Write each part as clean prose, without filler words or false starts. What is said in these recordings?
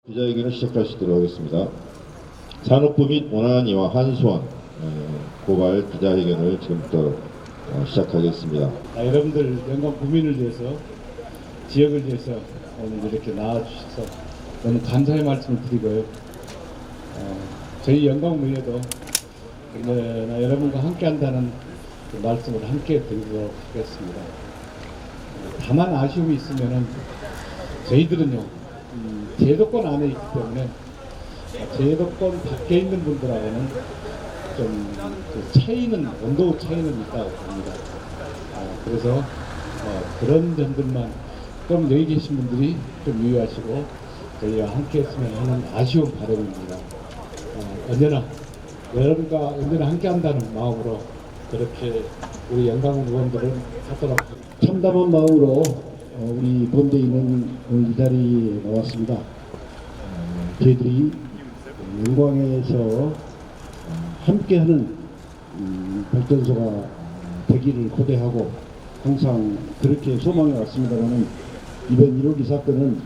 기자회견을 시작하시도록 하겠습니다. 산업부 및 원안위와 한수원 고발 기자회견을 지금부터 시작하겠습니다. 여러분들 영광 구민을 위해서, 지역을 위해서 오늘 이렇게 나와주셔서 너무 감사의 말씀을 드리고요. 저희 영광의회도 여러분과 함께한다는 그 말씀을 함께 드리도록 하겠습니다. 다만 아쉬움이 있으면은 저희들은요, 제도권 안에 있기 때문에 제도권 밖에 있는 분들하고는 좀 차이는, 온도 차이는 있다고 봅니다. 그래서 그런 점들만 좀 여기 계신 분들이 좀 유의하시고 저희와 함께 했으면 하는 아쉬운 바람입니다. 언제나 여러분과 언제나 함께 한다는 마음으로 그렇게 우리 영광 의원들을 하도록 하겠습니다. 참담한 마음으로 우리 본대인은 오늘 이 자리에 나왔습니다. 저희들이 영광에서 함께하는 발전소가 되기를 고대하고 항상 그렇게 소망해 왔습니다만 이번 1호기 사건은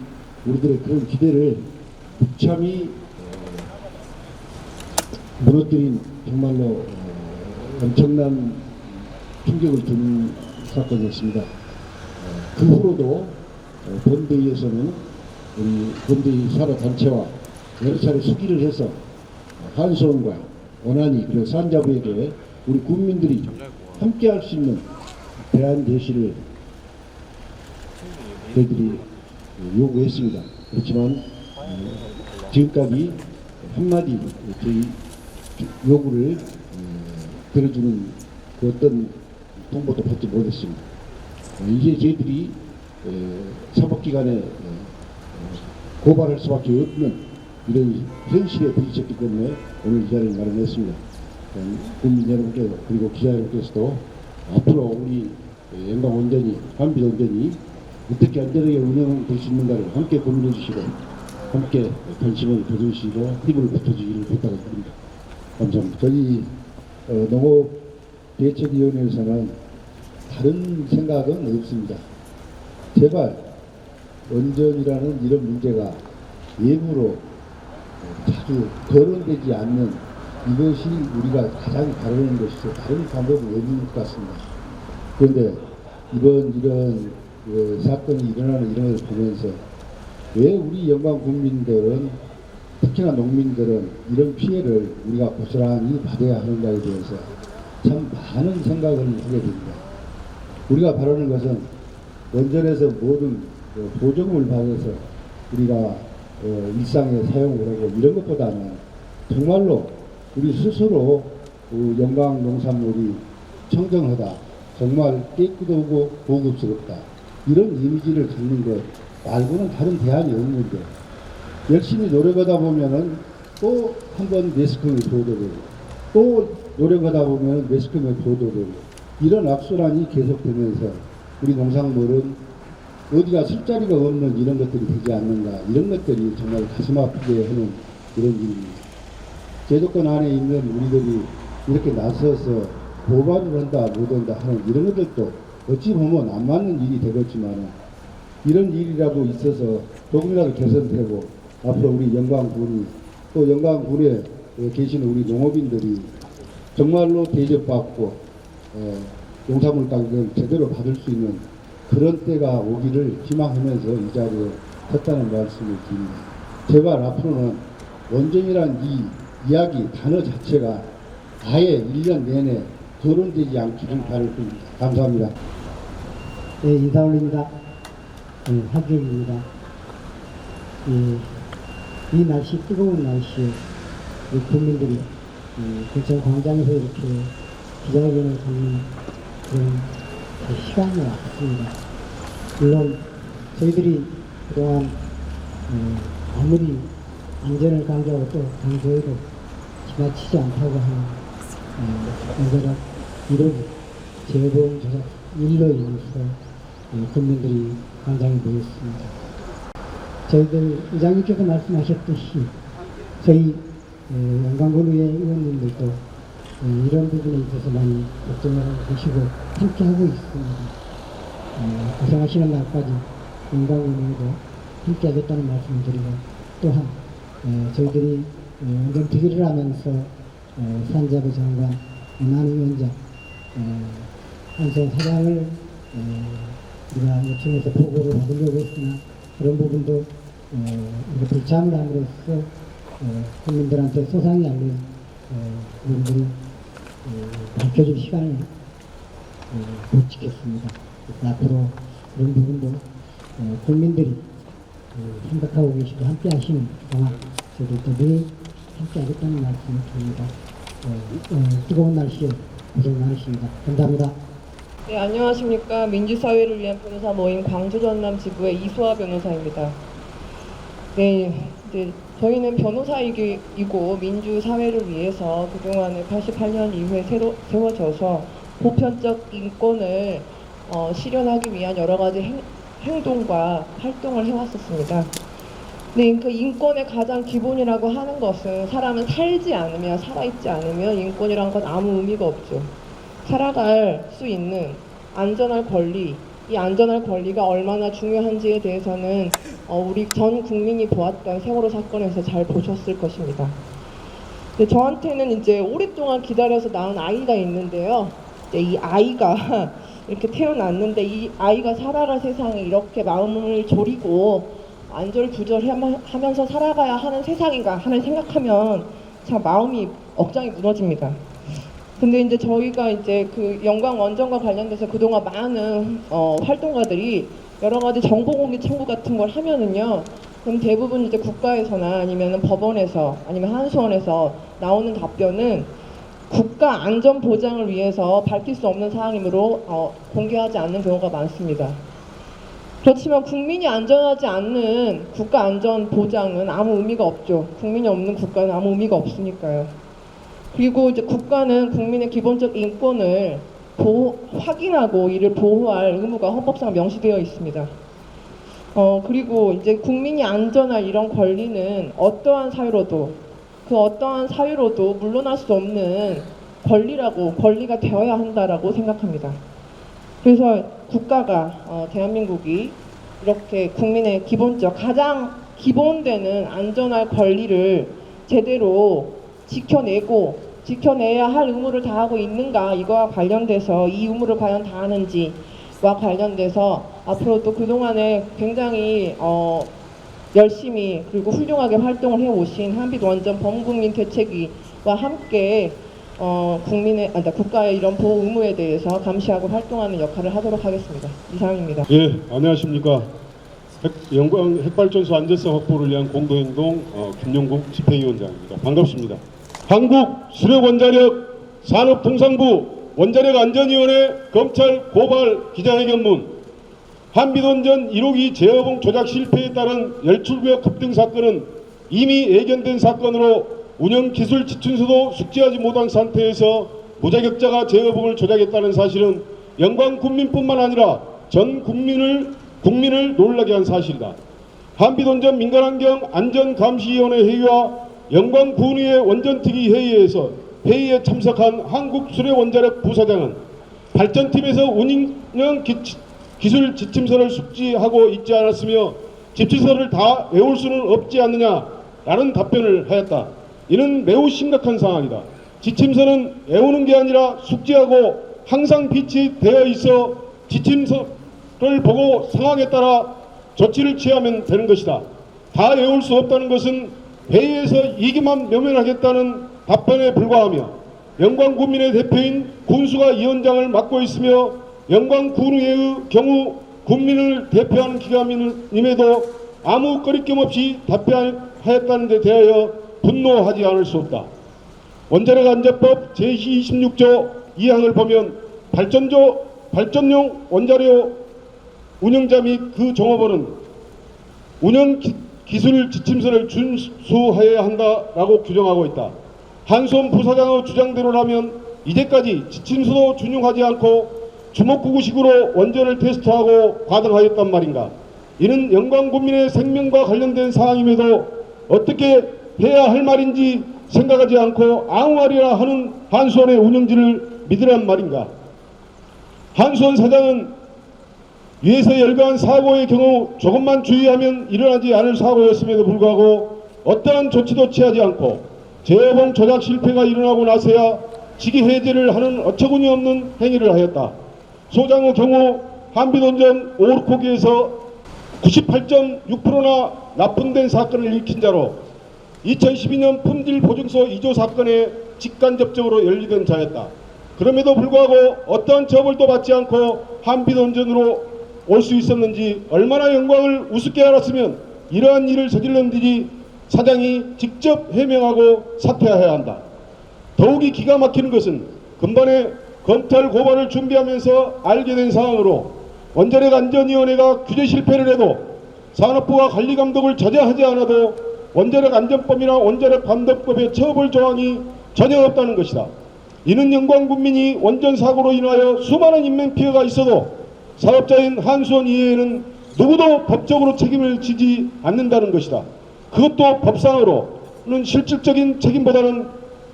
우리들의 그런 기대를 무참히 무너뜨린 정말로 엄청난 충격을 준 사건이었습니다. 그 후로도 본대에서는 우리 본대의 사료단체와 여러 차례 수기를 해서 한수원과 원안위 그리고 산자부에게 우리 국민들이 함께 할 수 있는 대안 제시를 저희들이 요구했습니다. 그렇지만 지금까지 한마디 저희 요구를 들어주는 그 어떤 통보도 받지 못했습니다. 이제 저희들이 사법기관에 고발할 수밖에 없는 이런 현실에 부딪혔기 때문에 오늘 이 자리를 마련했습니다. 국민 여러분께서 그리고 기자 여러분께서도 앞으로 우리 영광원전이, 한빛원전이 어떻게 안전하게 운영될 수 있는가를 함께 고민해 주시고 함께 관심을 가져주시고 힘을 붙여주기를 부탁드립니다. 감사합니다. 저희 농업대책위원회에서는 다른 생각은 없습니다. 제발 원전이라는 이런 문제가 예부로 자주 거론되지 않는 이것이 우리가 가장 바라는 것이죠. 다른 방법이 없는 것 같습니다. 그런데 이런 사건이 일어나는 이런 걸 보면서 왜 우리 영광 국민들은, 특히나 농민들은 이런 피해를 우리가 고스란히 받아야 하는가에 대해서 참 많은 생각을 하게 됩니다. 우리가 바라는 것은 원전에서 모든 보조금을 받아서 우리가 일상에 사용을 하고 이런 것보다는 정말로 우리 스스로 영광 농산물이 청정하다, 정말 깨끗하고 고급스럽다, 이런 이미지를 갖는 것 말고는 다른 대안이 없는데 열심히 노력하다 보면은 또 한 번 매스컴에 보도되고 또 노력하다 보면 매스컴에 보도되고 이런 악순환이 계속되면서 우리 농산물은 어디가 쓸 자리가 없는 이런 것들이 되지 않는가, 이런 것들이 정말 가슴 아프게 하는 이런 일입니다. 제도권 안에 있는 우리들이 이렇게 나서서 고발을 한다 못한다 하는 이런 것들도 어찌 보면 안 맞는 일이 되겠지만 이런 일이라도 있어서 조금이라도 개선되고 앞으로 우리 영광군이 또 영광군에 계시는 우리 농업인들이 정말로 대접받고 농산물 가격을 제대로 받을 수 있는 그런 때가 오기를 희망하면서 이 자리에 섰다는 말씀을 드립니다. 제발 앞으로는 원전이란 이 이야기 단어 자체가 아예 1년 내내 거론되지 않기를 바랄 뿐입니다. 감사합니다. 네, 인사 올립니다. 하경입니다. 이 날씨, 뜨거운 날씨에 우리 국민들이 군청 광장에서 이렇게 기자회견을 하는 그런 시간이 왔습니다. 물론 저희들이 그동안 아무리 안전을 강조하고 또 강조해도 지나치지 않다고 하는 문제가 이루어진 재보험 조작 일로 인해서 국민들이 광장에 모였습니다. 저희들 의장님께서 말씀하셨듯이 저희 영광군의회 의원님들도 이런 부분에 있어서 많이 걱정을 하고 계시고 함께하고 있습니다. 고생하시는 날까지 영광군의회도 함께 하겠다는 말씀을 드리고 또한 저희들이 원전 특위를 하면서 산자부 장관, 나눔위원장, 한수원 사장을 우리가 요청해서 보고를 받으려고 했으나 그런 부분도 우리가 불참을 함으로써 국민들한테 소상히 알린 부분들을 밝혀줄 시간을 못 지켰습니다. 그래서 앞으로 그런 부분도 국민들이 생각하고 계시고 함께 하시는 동안 저희들도 늘 함께 하겠다는 말씀을 드립니다. 뜨거운 날씨에 고생 많으십니다. 감사합니다. 네, 안녕하십니까. 민주사회를 위한 변호사 모임 광주 전남 지부의 이수아 변호사입니다. 네, 저희는 변호사이고 민주사회를 위해서 그동안에 88년 이후에 세워져서 보편적 인권을 실현하기 위한 여러 가지 행동과 활동을 해왔었습니다. 네, 그 인권의 가장 기본이라고 하는 것은 사람은 살지 않으면, 살아있지 않으면 인권이란 건 아무 의미가 없죠. 살아갈 수 있는 안전할 권리, 이 안전할 권리가 얼마나 중요한지에 대해서는 우리 전 국민이 보았던 세월호 사건에서 잘 보셨을 것입니다. 근데 저한테는 이제 오랫동안 기다려서 낳은 아이가 있는데요. 이 아이가 이렇게 태어났는데 이 아이가 살아갈 세상에 이렇게 마음을 졸이고 안절부절하면서 살아가야 하는 세상인가 하는 생각하면 참 마음이 억장이 무너집니다. 근데 이제 저희가 이제 그 영광 원전과 관련돼서 그동안 많은 활동가들이 여러 가지 정보 공개 청구 같은 걸 하면은요, 그럼 대부분 이제 국가에서나 아니면 법원에서 아니면 한수원에서 나오는 답변은 국가 안전 보장을 위해서 밝힐 수 없는 사항이므로 공개하지 않는 경우가 많습니다. 그렇지만 국민이 안전하지 않는 국가 안전 보장은 아무 의미가 없죠. 국민이 없는 국가는 아무 의미가 없으니까요. 그리고 이제 국가는 국민의 기본적 인권을 확인하고 이를 보호할 의무가 헌법상 명시되어 있습니다. 그리고 이제 국민이 안전할 이런 권리는 어떠한 사유로도 물러날 수 없는 권리가 되어야 한다라고 생각합니다. 그래서 국가가 대한민국이 이렇게 국민의 가장 기본되는 안전할 권리를 제대로 지켜내야 할 의무를 다하고 있는가, 이거와 관련돼서 이 의무를 과연 다하는지와 관련돼서 앞으로도 그동안에 굉장히 열심히 그리고 훌륭하게 활동을 해오신 한빛원전 범국민 대책위와 함께 국가의 이런 보호 의무에 대해서 감시하고 활동하는 역할을 하도록 하겠습니다. 이상입니다. 예, 안녕하십니까. 영광 핵발전소 안전성 확보를 위한 공동행동 김용국 집행위원장입니다. 반갑습니다. 한국수력원자력 산업통상부 원자력안전위원회 검찰 고발 기자회견문 한빛원전 1호기 재허봉 조작 실패에 따른 열출구역 급등 사건은 이미 예견된 사건으로 운영기술 지침서도 숙지하지 못한 상태에서 무자격자가 재허봉을 조작했다는 사실은 영광 국민뿐만 아니라 전 국민을 놀라게 한 사실이다. 한빛원전 민간환경 안전감시위원회 회의와 영광군의회 원전특위 회의에 참석한 한국수력원자력 부사장은 발전팀에서 운영 기술 지침서를 숙지하고 있지 않았으며 지침서를 다 외울 수는 없지 않느냐라는 답변을 하였다. 이는 매우 심각한 상황이다. 지침서는 외우는 게 아니라 숙지하고 항상 비치되어 있어 지침서를 보고 상황에 따라 조치를 취하면 되는 것이다. 다 외울 수 없다는 것은 회의에서 이기만 외면하겠다는 답변에 불과하며 영광군민의 대표인 군수가 위원장을 맡고 있으며 영광군의회의 경우 국민을 대표하는 기관임에도 아무 거리낌 없이 답변하였다는 데 대하여 분노하지 않을 수 없다. 원자력안전법 제26조 2항을 보면 발전용 원자료 운영자 및 그 종업원은 운영 기술 지침서를 준수하여야 한다라고 규정하고 있다. 한수원 부사장의 주장대로라면 이제까지 지침서도 준용하지 않고 주먹구구식으로 원전을 테스트하고 과등하였단 말인가. 이는 영광국민의 생명과 관련된 사항임에도 어떻게 해야 할 말인지 생각하지 않고 아무 말이나 하는 한수원의 운영진을 믿으란 말인가. 한수원 사장은 위에서 열거한 사고의 경우 조금만 주의하면 일어나지 않을 사고였음에도 불구하고 어떠한 조치도 취하지 않고 제어봉 조작 실패가 일어나고 나서야 직위 해제를 하는 어처구니 없는 행위를 하였다. 소장의 경우 한빛원전 오르코기에서 98.6%나 납품된 사건을 일으킨 자로 2012년 품질 보증서 2조 사건에 직간접적으로 연루된 자였다. 그럼에도 불구하고 어떠한 처벌도 받지 않고 한빛원전으로 올 수 있었는지 얼마나 영광을 우습게 알았으면 이러한 일을 저질렀는지 사장이 직접 해명하고 사퇴해야 한다. 더욱이 기가 막히는 것은 근본에 검찰 고발을 준비하면서 알게 된 사항으로 원자력 안전위원회가 규제 실패를 해도 산업부가 관리감독을 저지하지 않아도 원자력 안전법이나 원자력 감독법의 처벌 조항이 전혀 없다는 것이다. 이는 영광 국민이 원전 사고로 인하여 수많은 인명 피해가 있어도 사업자인 한수원 이외에는 누구도 법적으로 책임을 지지 않는다는 것이다. 그것도 법상으로는 실질적인 책임보다는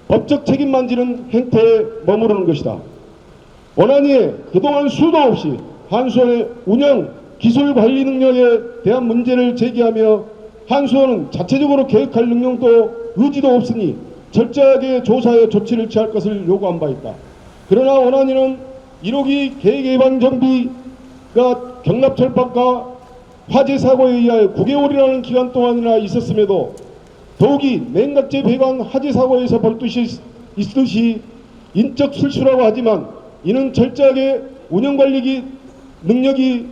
법적 책임만 지는 행태에 머무르는 것이다. 원안위에 그동안 수도 없이 한수원의 운영, 기술 관리 능력에 대한 문제를 제기하며 한수원은 자체적으로 계획할 능력도 의지도 없으니 철저하게 조사해 조치를 취할 것을 요구한 바 있다. 그러나 원안위는 1호기 계획 위반 정비가 경납철판과 화재 사고에 의하여 9개월이라는 기간 동안이나 있었음에도 더욱이 냉각제 배관 화재 사고에서 벌듯이 있듯이 인적 실수라고 하지만 이는 철저하게 운영관리 능력이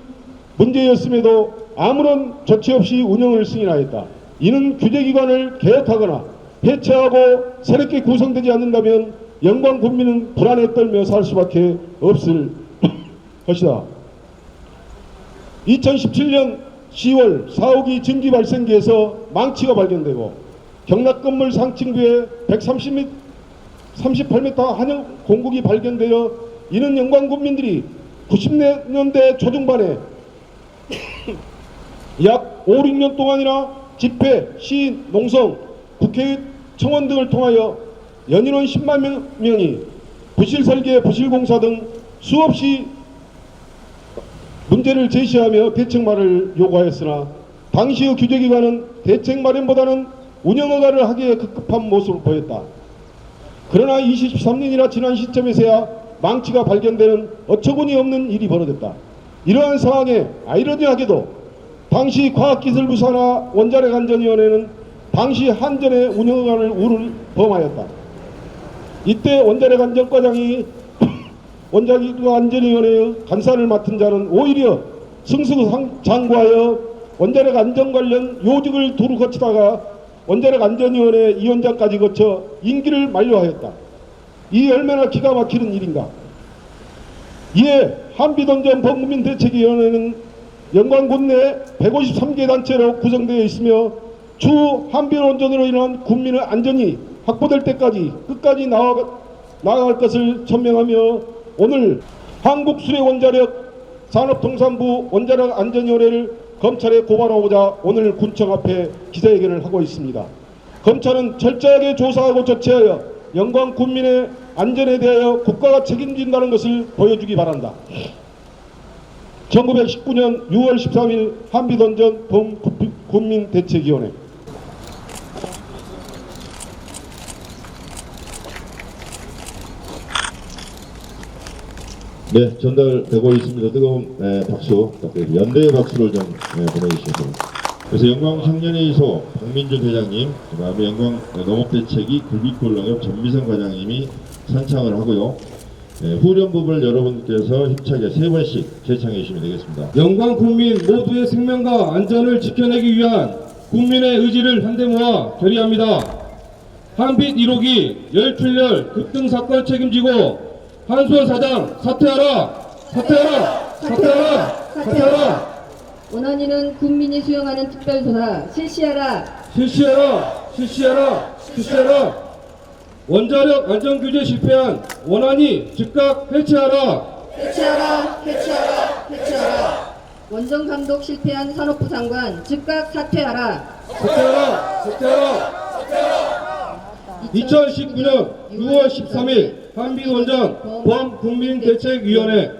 문제였음에도 아무런 조치 없이 운영을 승인하였다. 이는 규제기관을 개혁하거나 해체하고 새롭게 구성되지 않는다면 영광 국민은 불안에 떨며 살 수밖에 없을 것이다. 2017년 10월 4호기 증기 발생기에서 망치가 발견되고 경락 건물 상층부에 138m 한영 공국이 발견되어 이는 영광 국민들이 90년대 초중반에 약 5, 6년 동안이나 집회, 시인, 농성, 국회 청원 등을 통하여 연인원 10만 명이 부실설계, 부실공사 등 수없이 문제를 제시하며 대책 마련을 요구하였으나 당시의 규제기관은 대책 마련보다는 운영허가를 하기에 급급한 모습을 보였다. 그러나 23년이나 지난 시점에서야 망치가 발견되는 어처구니 없는 일이 벌어졌다. 이러한 상황에 아이러니하게도 당시 과학기술부 산하 원자력 안전위원회는 당시 한전의 운영허가를 우를 범하였다. 이때 원자력 안전과장이 원자력 안전위원회의 간사를 맡은 자는 오히려 승승장구하여 원자력 안전 관련 요직을 두루 거치다가 원자력 안전위원회 위원장까지 거쳐 임기를 만료하였다. 이 얼마나 기가 막히는 일인가. 이에 한빛원전 범국민대책위원회는 영광군 내 153개 단체로 구성되어 있으며 추후 한빛원전으로 인한 국민의 안전이 확보될 때까지 끝까지 나아갈 것을 천명하며 오늘 한국수레원자력 산업통상부 원자력 안전위원회를 검찰에 고발하고자 오늘 군청 앞에 기자회견을 하고 있습니다. 검찰은 철저하게 조사하고 조치하여 영광 국민의 안전에 대하여 국가가 책임진다는 것을 보여주기 바란다. 1919년 6월 13일 한빛원전 범국민대책위원회. 네, 전달되고 있습니다. 뜨거운 박수 부탁드립니다. 연대의 박수를 좀 보내주시죠. 그래서 영광 청년회의소 박민준 회장님, 그다음에 영광 농업대책위 굴비골농협 전미선 과장님이 선창을 하고요. 후련 부분을 여러분께서 힘차게 3번씩 제창해 주시면 되겠습니다. 영광 국민 모두의 생명과 안전을 지켜내기 위한 국민의 의지를 한데 모아 결의합니다. 한빛 1호기 열출열 급등 사건 책임지고 한수원 사장 사퇴하라! 사퇴하라! 사퇴하라! 사퇴하라! 원안위는 국민이 수용하는 특별조사 실시하라! 실시하라! 실시하라! 실시하라! 원자력 안전규제 실패한 원안위 즉각 해체하라! 해체하라! 해체하라! 해체하라! 원전 감독 실패한 산업부 장관 즉각 사퇴하라! 사퇴하라! 사퇴하라! 2019년 6월 13일 한빛원전 범국민대책위원회